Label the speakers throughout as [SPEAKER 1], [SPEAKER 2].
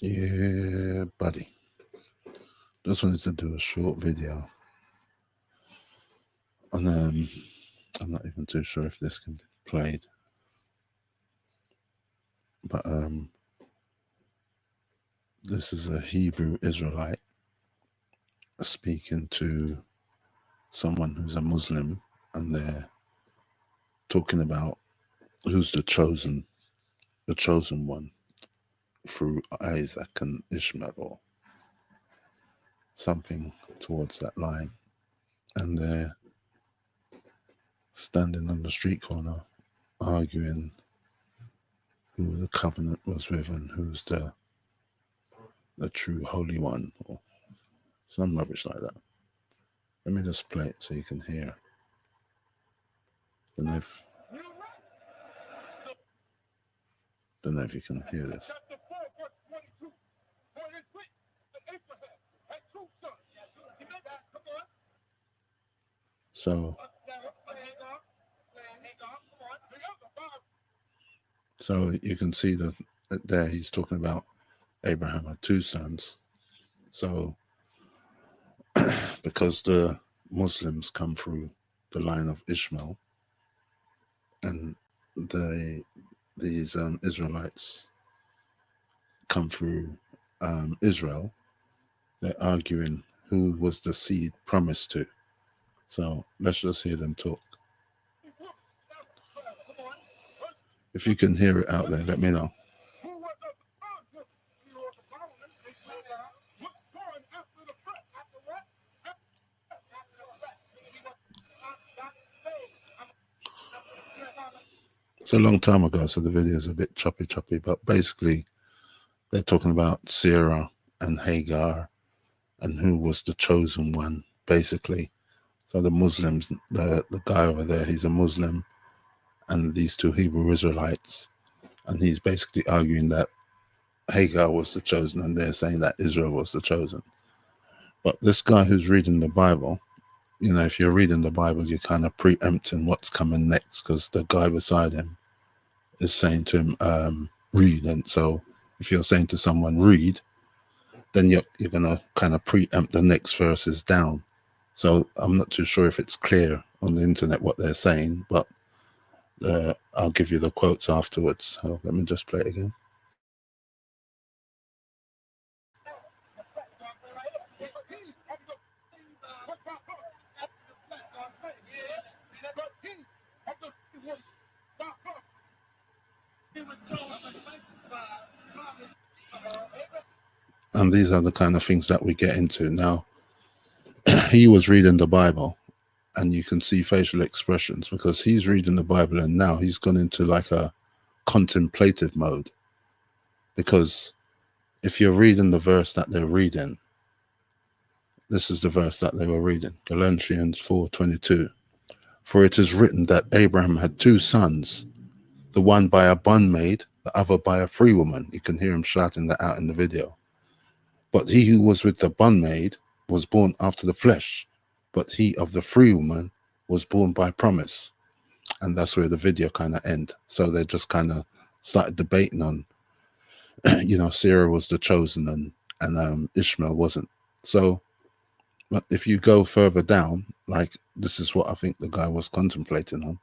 [SPEAKER 1] Yeah, buddy. Just wanted to do a short video on I'm not even too sure if this can be played, but this is a Hebrew Israelite speaking to someone who's a Muslim, and they're talking about who's the chosen one through Isaac and Ishmael, or something towards that line. And they're standing on the street corner arguing who the covenant was with and who's the true holy one, or some rubbish like that. Let me just play it so you can hear. Don't know if you can hear this. So you can see that there he's talking about Abraham had two sons. So because the Muslims come through the line of Ishmael, and these Israelites come through Israel, they're arguing who was the seed promised to. So let's just hear them talk. If you can hear it out there, let me know. It's a long time ago, so the video is a bit choppy, but basically they're talking about Sarah and Hagar and who was the chosen one, basically. So the Muslims, the guy over there, he's a Muslim, and these two Hebrew Israelites, and he's basically arguing that Hagar was the chosen, and they're saying that Israel was the chosen. But this guy who's reading the Bible, you know, if you're reading the Bible, you're kind of preempting what's coming next, because the guy beside him is saying to him, read. And so if you're saying to someone, read, then you're going to kind of preempt the next verses down. So I'm not too sure if it's clear on the internet what they're saying, but I'll give you the quotes afterwards. So let me just play it again. And these are the kind of things that we get into. Now, he was reading the Bible, and you can see facial expressions because he's reading the Bible, and now he's gone into like a contemplative mode. Because if you're reading the verse that they're reading, this is the verse that they were reading, Galatians 4:22. For it is written that Abraham had two sons, the one by a bondmaid, the other by a free woman. You can hear him shouting that out in the video. But he who was with the bondmaid was born after the flesh, but he of the free woman was born by promise. And that's where the video kind of end. So they just kind of started debating on, you know, Sarah was the chosen and Ishmael wasn't. So, but if you go further down, like this is what I think the guy was contemplating on.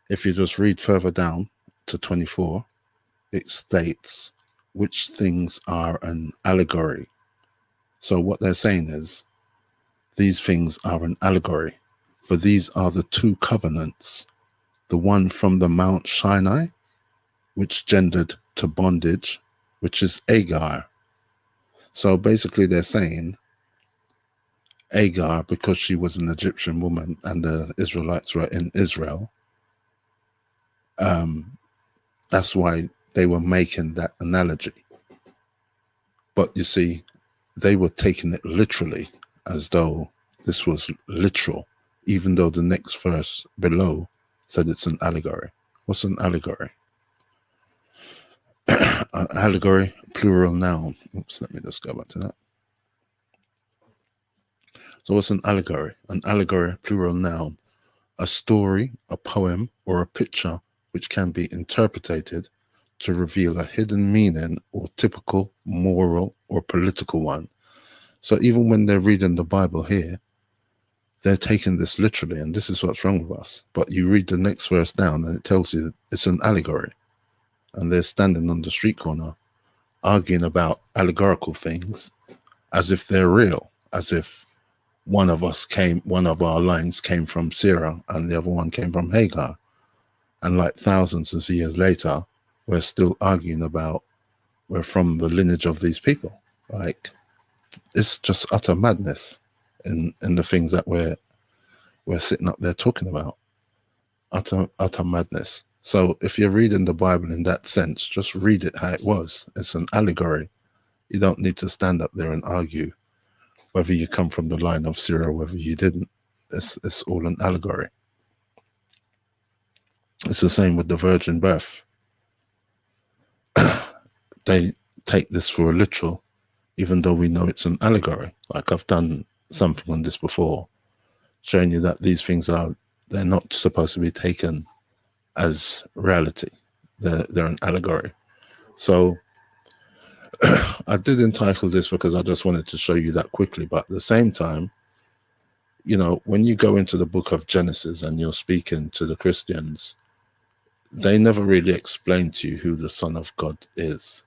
[SPEAKER 1] If you just read further down to 24, it states which things are an allegory. So what they're saying is these things are an allegory, for these are the two covenants, the one from the Mount Sinai, which gendered to bondage, which is Agar. So basically they're saying Agar, because she was an Egyptian woman and the Israelites were in Israel, that's why they were making that analogy. But you see, they were taking it literally, as though this was literal, even though the next verse below said it's an allegory. What's an allegory? An allegory, plural noun. Oops, let me just go back to that. So what's an allegory? An allegory, plural noun. A story, a poem, or a picture which can be interpreted to reveal a hidden meaning or typical moral or political one. So even when they're reading the Bible here, they're taking this literally, and this is what's wrong with us. But you read the next verse down and it tells you it's an allegory. And they're standing on the street corner arguing about allegorical things as if they're real, as if one of our lines came from Sarah and the other one came from Hagar. And like thousands of years later, we're still arguing about we're from the lineage of these people. Like, it's just utter madness in the things that we're sitting up there talking about. Utter madness. So if you're reading the Bible in that sense, just read it how it was. It's an allegory. You don't need to stand up there and argue whether you come from the line of Sarah, whether you didn't. It's all an allegory. It's the same with the virgin birth. They take this for a literal, even though we know it's an allegory. Like, I've done something on this before, showing you that these things they're not supposed to be taken as reality. They're an allegory. So I did entitle this because I just wanted to show you that quickly. But at the same time, you know, when you go into the book of Genesis and you're speaking to the Christians, they never really explain to you who the Son of God is,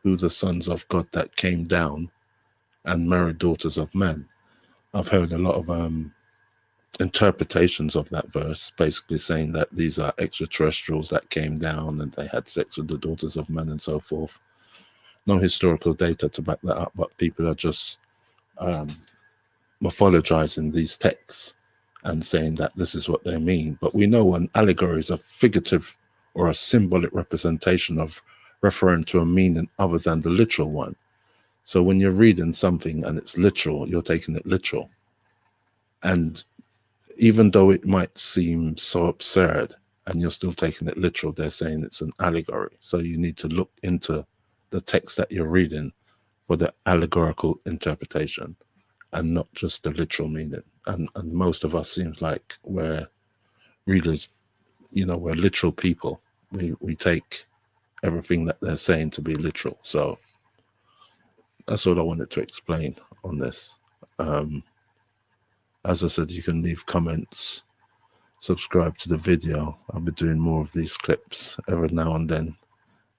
[SPEAKER 1] who the sons of God that came down and married daughters of men. I've heard a lot of interpretations of that verse, basically saying that these are extraterrestrials that came down and they had sex with the daughters of men and so forth. No historical data to back that up, but people are just mythologizing these texts and saying that this is what they mean. But we know an allegory is a figurative or a symbolic representation of referring to a meaning other than the literal one. So when you're reading something and it's literal, you're taking it literal. And even though it might seem so absurd and you're still taking it literal, they're saying it's an allegory. So you need to look into the text that you're reading for the allegorical interpretation and not just the literal meaning. And most of us seems like we're really, you know, we're literal people. We take everything that they're saying to be literal. So that's all I wanted to explain on this. As I said, you can leave comments, subscribe to the video. I'll be doing more of these clips every now and then.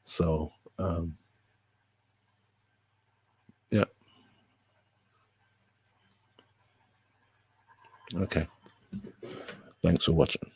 [SPEAKER 1] So yeah. Okay. Thanks for watching.